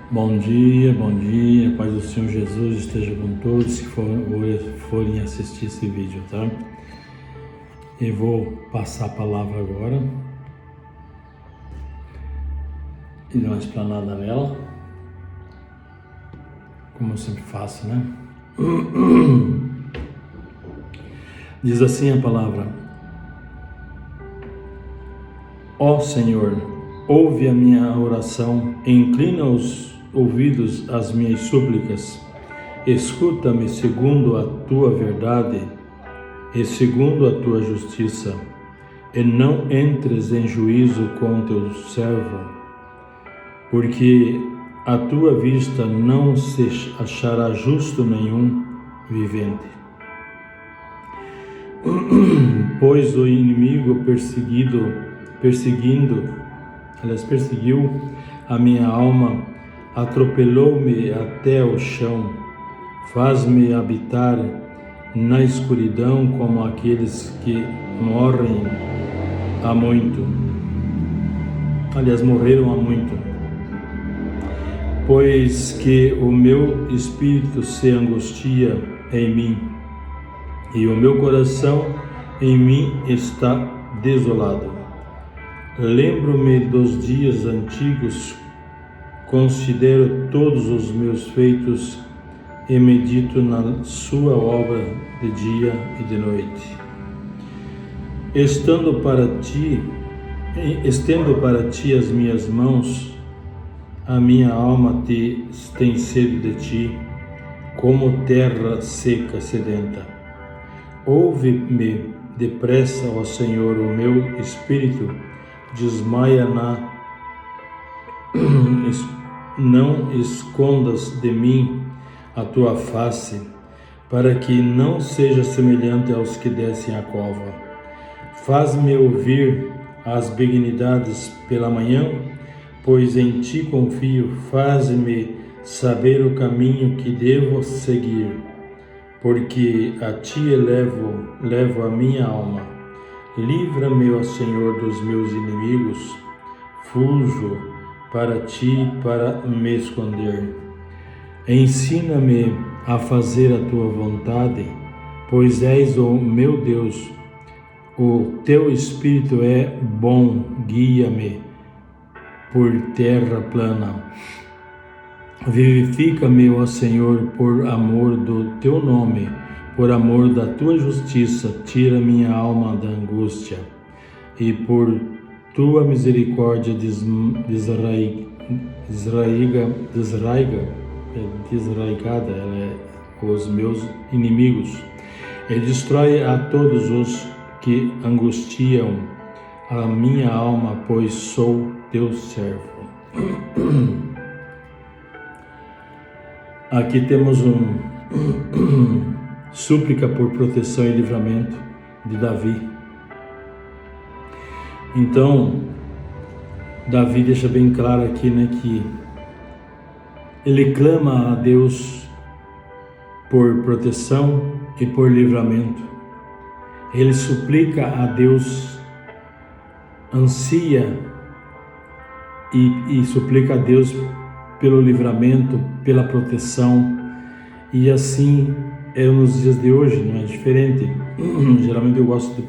Bom dia, paz do Senhor Jesus esteja com todos que forem assistir esse vídeo, tá? Eu vou passar a palavra agora e dar uma explanada nela, como eu sempre faço, né? Diz assim a palavra: Ó Senhor, ouve a minha oração, inclina os ouvidos às minhas súplicas, escuta-me segundo a tua verdade e segundo a tua justiça, e não entres em juízo com teu servo, porque à tua vista não se achará justo nenhum vivente. Pois o inimigo perseguiu a minha alma, atropelou-me até o chão, faz-me habitar na escuridão como aqueles que morrem há muito. Aliás, morreram há muito. Pois que o meu espírito se angustia em mim, e o meu coração em mim está desolado. Lembro-me dos dias antigos, considero todos os meus feitos e medito na sua obra de dia e de noite. Estendo para ti as minhas mãos, a minha alma tem sede de ti, como terra seca sedenta. Ouve-me depressa, ó Senhor, o meu espírito desmaia não escondas de mim a tua face, para que não seja semelhante aos que descem a cova. Faz-me ouvir as benignidades pela manhã, pois em ti confio. Faz-me saber o caminho que devo seguir, porque a ti levo a minha alma. Livra-me, ó Senhor, dos meus inimigos. Fujo para ti para me esconder. Ensina-me a fazer a tua vontade, pois és o meu Deus. O teu Espírito é bom, guia-me por terra plana. Vivifica-me, ó Senhor, por amor do teu nome, por amor da tua justiça, tira minha alma da angústia, e por tua misericórdia desraigada os meus inimigos, e destrói a todos os que angustiam a minha alma, pois sou teu servo. Aqui temos súplica por proteção e livramento de Davi. Então, Davi deixa bem claro aqui, né, que ele clama a Deus por proteção e por livramento. Ele suplica a Deus, ansia e suplica a Deus pelo livramento, pela proteção. E assim é nos dias de hoje, não é diferente. Geralmente eu gosto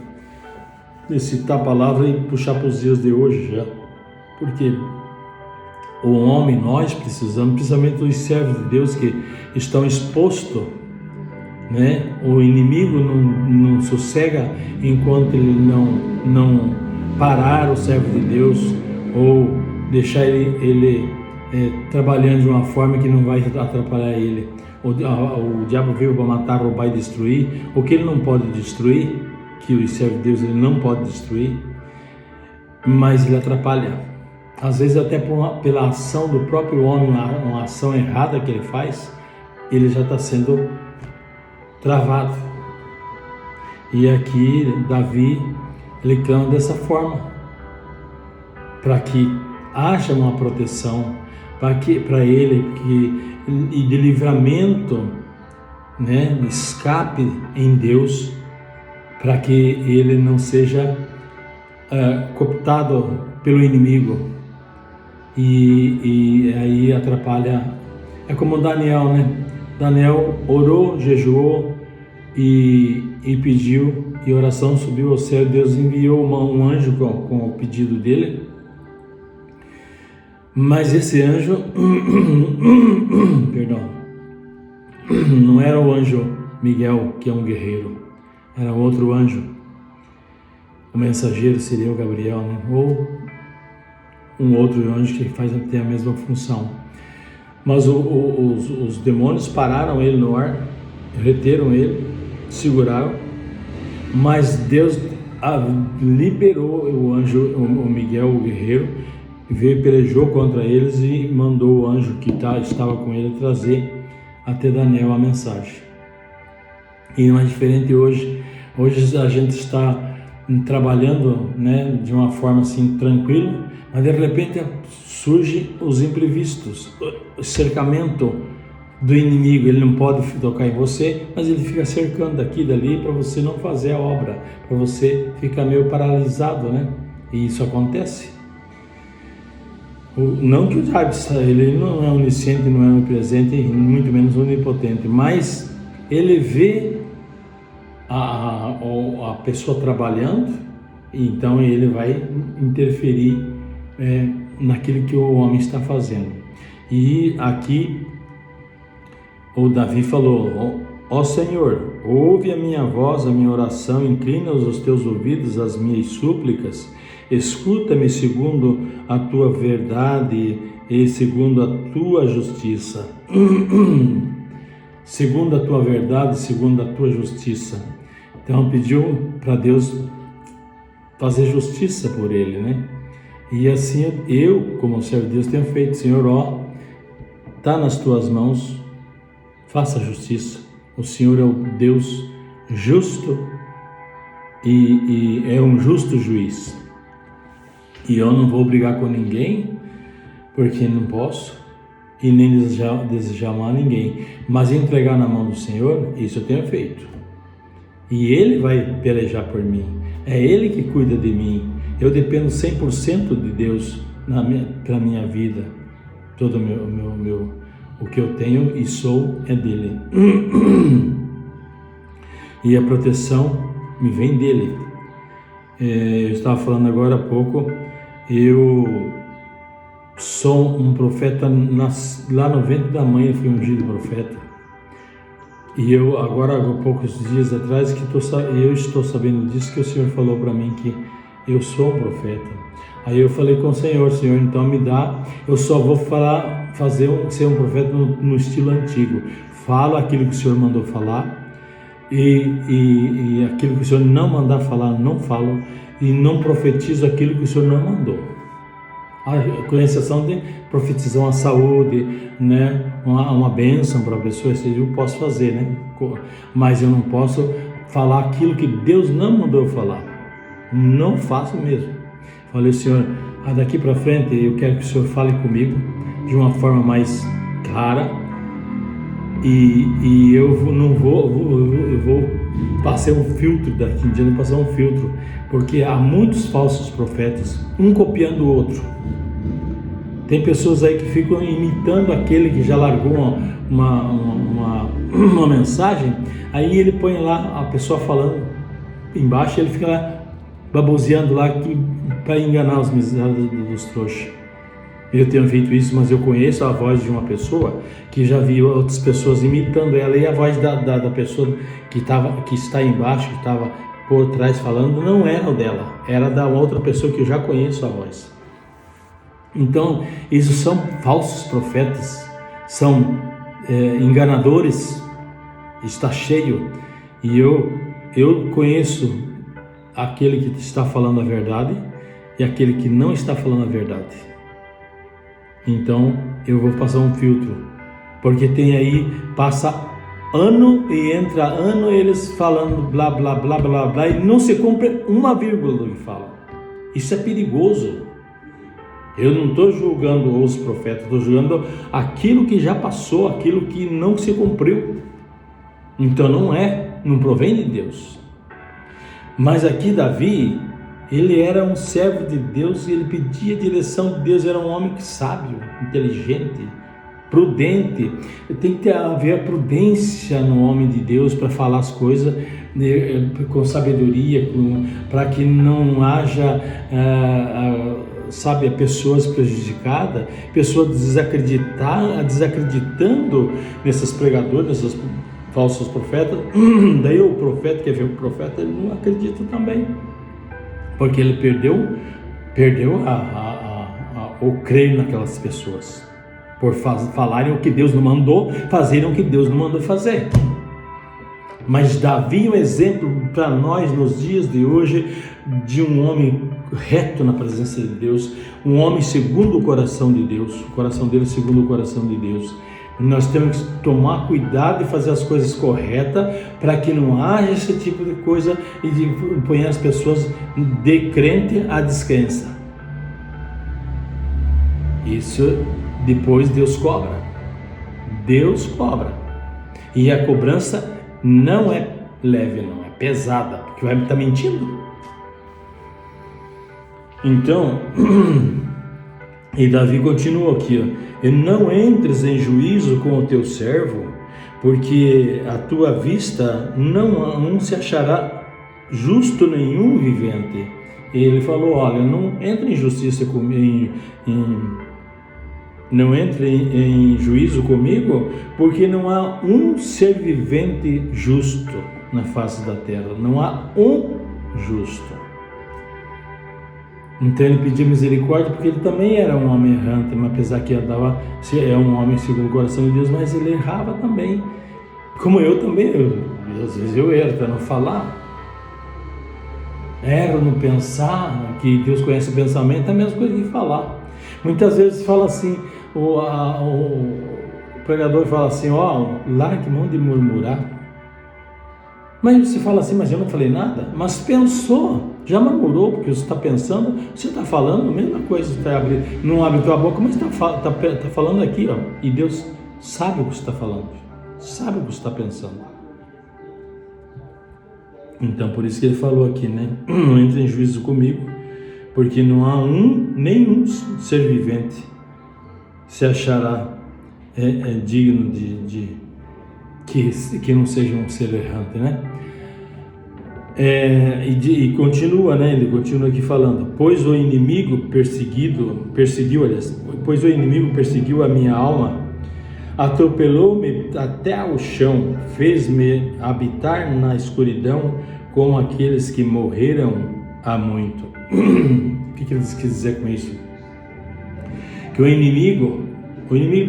de citar a palavra e puxar para os dias de hoje já, porque o homem, nós precisamos, principalmente os servos de Deus que estão expostos, né? O inimigo não sossega enquanto ele não parar o servo de Deus ou deixar ele trabalhando de uma forma que não vai atrapalhar ele. O diabo veio para matar, roubar e destruir. O que ele não pode destruir, que o servo de Deus ele não pode destruir, mas ele atrapalha. Às vezes até pela ação do próprio homem, uma ação errada que ele faz, ele já está sendo travado. E aqui Davi, ele clama dessa forma, para que haja uma proteção, para ele e de livramento, né, escape em Deus, para que ele não seja cooptado pelo inimigo. E aí atrapalha. É como Daniel, né? Daniel orou, jejuou e pediu, e a oração subiu ao céu. Deus enviou um anjo com o pedido dele. Mas esse anjo, perdão, não era o anjo Miguel, que é um guerreiro, era outro anjo. O mensageiro seria o Gabriel, né? Ou um outro anjo que tem a mesma função. Mas os demônios pararam ele no ar, reteram ele, seguraram, mas Deus liberou o anjo, o Miguel, o guerreiro, veio, pelejou contra eles e mandou o anjo que estava com ele trazer até Daniel a mensagem. E não é diferente hoje. Hoje a gente está trabalhando, né, de uma forma assim tranquila, mas de repente surgem os imprevistos, o cercamento do inimigo. Ele não pode tocar em você, mas ele fica cercando daqui e dali para você não fazer a obra, para você ficar meio paralisado, né? E isso acontece. Não que o diabo, ele não é onisciente, não é onipresente, muito menos onipotente, mas ele vê a pessoa trabalhando, então ele vai interferir naquilo que o homem está fazendo. E aqui o Davi falou: ó Senhor, ouve a minha voz, a minha oração, inclina os teus ouvidos às minhas súplicas, escuta-me segundo a tua verdade e segundo a tua justiça. Segundo a tua verdade, segundo a tua justiça. Então pediu para Deus fazer justiça por ele, né? E assim eu, como servo de Deus, tenho feito. Senhor, ó, está nas tuas mãos, faça justiça. O Senhor é o Deus justo e é um justo juiz. E eu não vou brigar com ninguém, porque não posso, e nem desejar mal a ninguém. Mas entregar na mão do Senhor, isso eu tenho feito. E Ele vai pelejar por mim. É Ele que cuida de mim. Eu dependo 100% de Deus para a minha vida. Todo o que eu tenho e sou é dele. E a proteção me vem dele. Eu estava falando agora há pouco, eu sou um profeta, lá no ventre da mãe eu fui ungido profeta. E eu agora, há poucos dias atrás, eu estou sabendo disso, que o Senhor falou para mim que eu sou um profeta. Aí eu falei com o Senhor: Senhor, então me dá, eu só vou ser um profeta no estilo antigo. Falo aquilo que o Senhor mandou falar, e aquilo que o Senhor não mandar falar, não falo, e não profetizo aquilo que o Senhor não mandou. Com exceção de profetizar uma saúde, né, uma bênção para a pessoa, isso eu posso fazer, né? Mas eu não posso falar aquilo que Deus não mandou eu falar. Não faço mesmo. Falei: Senhor, daqui para frente eu quero que o Senhor fale comigo de uma forma mais clara, e eu vou passar um filtro daqui em diante, passar um filtro, porque há muitos falsos profetas, um copiando o outro. Tem pessoas aí que ficam imitando aquele que já largou uma mensagem, aí ele põe lá a pessoa falando embaixo, ele fica lá baboseando lá para enganar os miseráveis dos trouxas. Eu tenho feito isso, mas eu conheço a voz de uma pessoa que já vi outras pessoas imitando ela, e a voz da pessoa que está embaixo, que estava por trás falando, não era o dela, era da outra pessoa que eu já conheço a voz. Então, isso são falsos profetas, são enganadores, está cheio. E eu conheço aquele que está falando a verdade e aquele que não está falando a verdade. Então, eu vou passar um filtro, porque tem aí, passa ano e entra ano eles falando blá, blá, blá, blá, blá, e não se cumpre uma vírgula do que falam. Isso é perigoso. Eu não estou julgando os profetas, estou julgando aquilo que já passou, aquilo que não se cumpriu. Então não provém de Deus. Mas aqui Davi, Ele era um servo de Deus, ele pedia direção de Deus, era um homem sábio, inteligente, prudente. Tem que haver prudência no homem de Deus para falar as coisas com sabedoria, para que não haja, pessoas prejudicadas, pessoas desacreditando nesses pregadores, nesses falsos profetas. Daí o profeta, quer ver o profeta, ele não acredita também, porque ele perdeu o crer naquelas pessoas, por falarem o que Deus não mandou, fazerem o que Deus não mandou fazer. Mas Davi é um exemplo para nós nos dias de hoje de um homem reto na presença de Deus, um homem segundo o coração de Deus, o coração dele segundo o coração de Deus. Nós temos que tomar cuidado e fazer as coisas corretas para que não haja esse tipo de coisa e de pôr as pessoas de crente à descrença. Isso depois Deus cobra. Deus cobra. E a cobrança não é leve, não é pesada, porque vai estar mentindo. Então, e Davi continua aqui, ó: e não entres em juízo com o teu servo, porque a tua vista não se achará justo nenhum vivente. E ele falou: olha, não entre em justiça comigo, não entre em juízo comigo, porque não há um ser vivente justo na face da terra, não há um justo. Então ele pediu misericórdia porque ele também era um homem errante, mas apesar que é um homem segundo o coração de Deus, mas ele errava também, como eu também. Às vezes eu erro para não falar, erro no pensar, que Deus conhece o pensamento, é a mesma coisa que falar. Muitas vezes fala assim, o pregador fala assim: largue mão de murmurar. Mas você fala assim: mas eu não falei nada. Mas pensou, já murmurou, porque você está pensando, você está falando a mesma coisa. Você não abre tua boca, mas está falando aqui, ó. E Deus sabe o que você está falando, sabe o que você está pensando. Então por isso que ele falou aqui, né? Não entre em juízo comigo, porque não há nenhum ser vivente se achará digno que não seja um ser errante, né? E continua, né? Ele continua aqui falando: pois o inimigo perseguiu a minha alma, atropelou-me até ao chão, fez-me habitar na escuridão como aqueles que morreram há muito. O que ele quis dizer com isso? Que o inimigo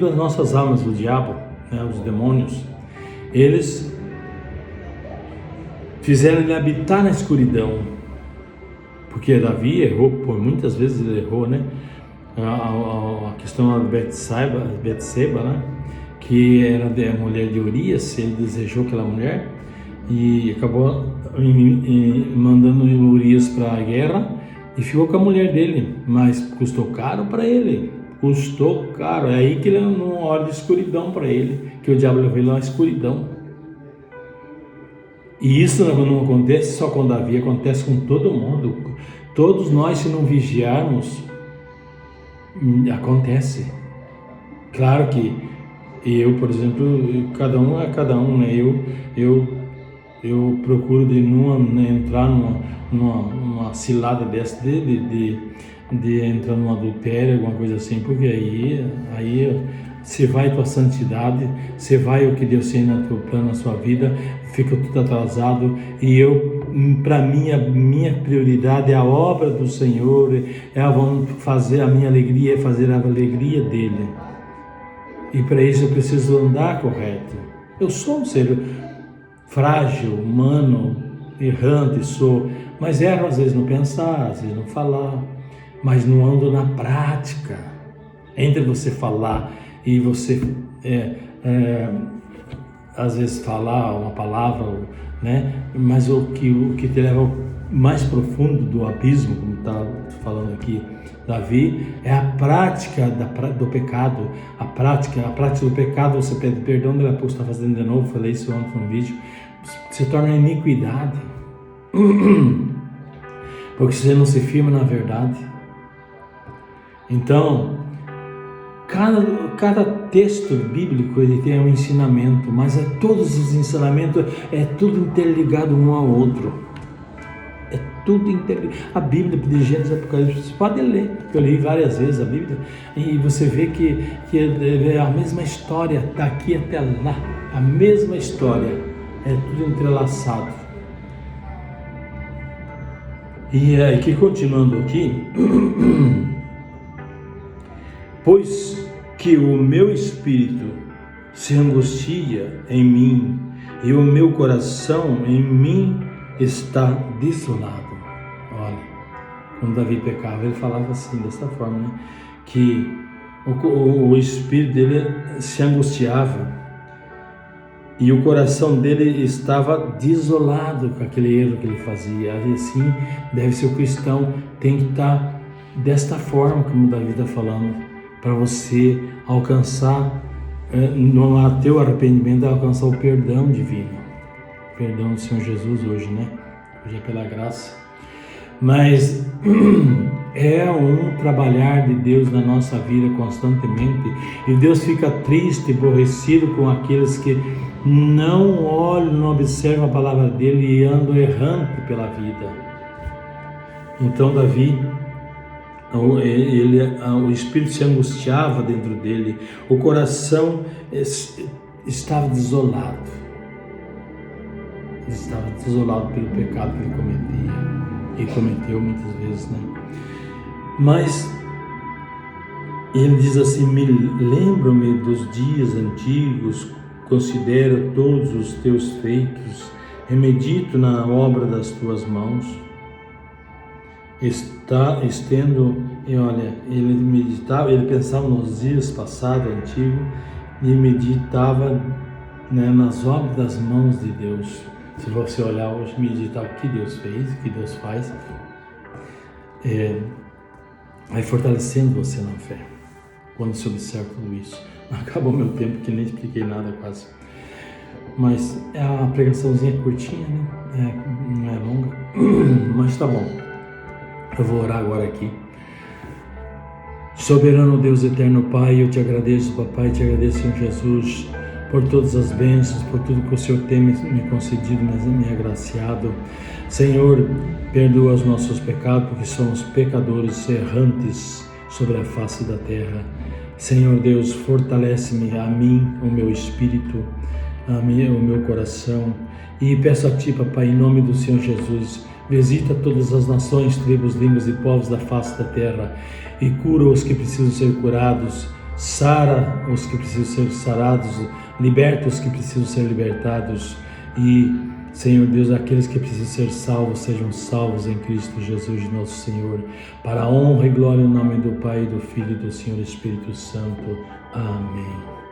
das nossas almas, o diabo, né, os demônios, eles fizeram ele habitar na escuridão, porque Davi errou, por muitas vezes ele errou, né? A questão da Betseba, né? Que era a mulher de Urias, ele desejou aquela mulher e acabou mandando Urias para a guerra e ficou com a mulher dele, mas custou caro para ele, custou caro. É aí que ele não hora de escuridão para ele, que o diabo levou ele lá na escuridão. E isso não acontece só com Davi, acontece com todo mundo. Todos nós, se não vigiarmos, acontece. Claro que eu, por exemplo, cada um é cada um, né? Eu procuro de não entrar numa cilada dessa, de entrar num adultério, alguma coisa assim, porque aí você vai tua santidade, você vai o que Deus tem no teu plano, na sua vida, fica tudo atrasado. E para mim, a minha prioridade é a obra do Senhor, fazer a minha alegria, é fazer a alegria dele. E para isso eu preciso andar correto. Eu sou um ser frágil, humano, errante, mas erro às vezes no pensar, às vezes no falar, mas não ando na prática. Entre você falar e você às vezes falar uma palavra, né? Mas o que te leva ao mais profundo do abismo, como está falando aqui Davi, é a prática do pecado. A prática do pecado, você pede perdão, daqui a pouco você está fazendo de novo, falei isso ontem no vídeo, se torna iniquidade. porque você não se firma na verdade. Então, cada texto bíblico ele tem um ensinamento, mas todos os ensinamentos é tudo interligado um ao outro. É tudo interligado. A Bíblia de Gênesis e Apocalipse, você pode ler, eu li várias vezes a Bíblia, e você vê que é a mesma história, daqui até lá, a mesma história, é tudo entrelaçado. E aqui, continuando aqui, pois que o meu espírito se angustia em mim, e o meu coração em mim está desolado. Olha, quando Davi pecava, ele falava assim, dessa forma, né? Que o espírito dele se angustiava e o coração dele estava desolado com aquele erro que ele fazia. E assim deve ser o cristão, tem que estar desta forma, como Davi está falando, para você alcançar, no teu arrependimento, alcançar o perdão divino. Perdão do Senhor Jesus hoje, né? Hoje é pela graça. Mas é um trabalhar de Deus na nossa vida constantemente. E Deus fica triste, aborrecido com aqueles que não olham, não observam a palavra dele e andam errante pela vida. Então Davi, o espírito se angustiava dentro dele, o coração estava desolado. Estava desolado pelo pecado que ele cometia e cometeu muitas vezes, né? Mas ele diz assim: lembro-me dos dias antigos, considero todos os teus feitos e medito na obra das tuas mãos. E olha, ele meditava, ele pensava nos dias passados, antigos, e meditava, né, nas obras das mãos de Deus. Se você olhar hoje, meditar o que Deus fez, o que Deus faz, vai fortalecendo você na fé, quando você observa tudo isso. Acabou meu tempo, que nem expliquei nada quase. Mas é uma pregaçãozinha curtinha, né? Não é longa, mas tá bom. Eu vou orar agora aqui. Soberano Deus, eterno Pai, eu te agradeço, papai, te agradeço, Senhor Jesus, por todas as bênçãos, por tudo que o Senhor tem me concedido, me agraciado. Senhor, perdoa os nossos pecados, porque somos pecadores errantes sobre a face da terra. Senhor Deus, fortalece-me a mim, o meu espírito, o meu coração. E peço a Ti, papai, em nome do Senhor Jesus, visita todas as nações, tribos, línguas e povos da face da terra e cura os que precisam ser curados, sara os que precisam ser sarados, liberta os que precisam ser libertados e, Senhor Deus, aqueles que precisam ser salvos, sejam salvos em Cristo Jesus, nosso Senhor, para a honra e glória em nome do Pai, do Filho e do Senhor Espírito Santo. Amém.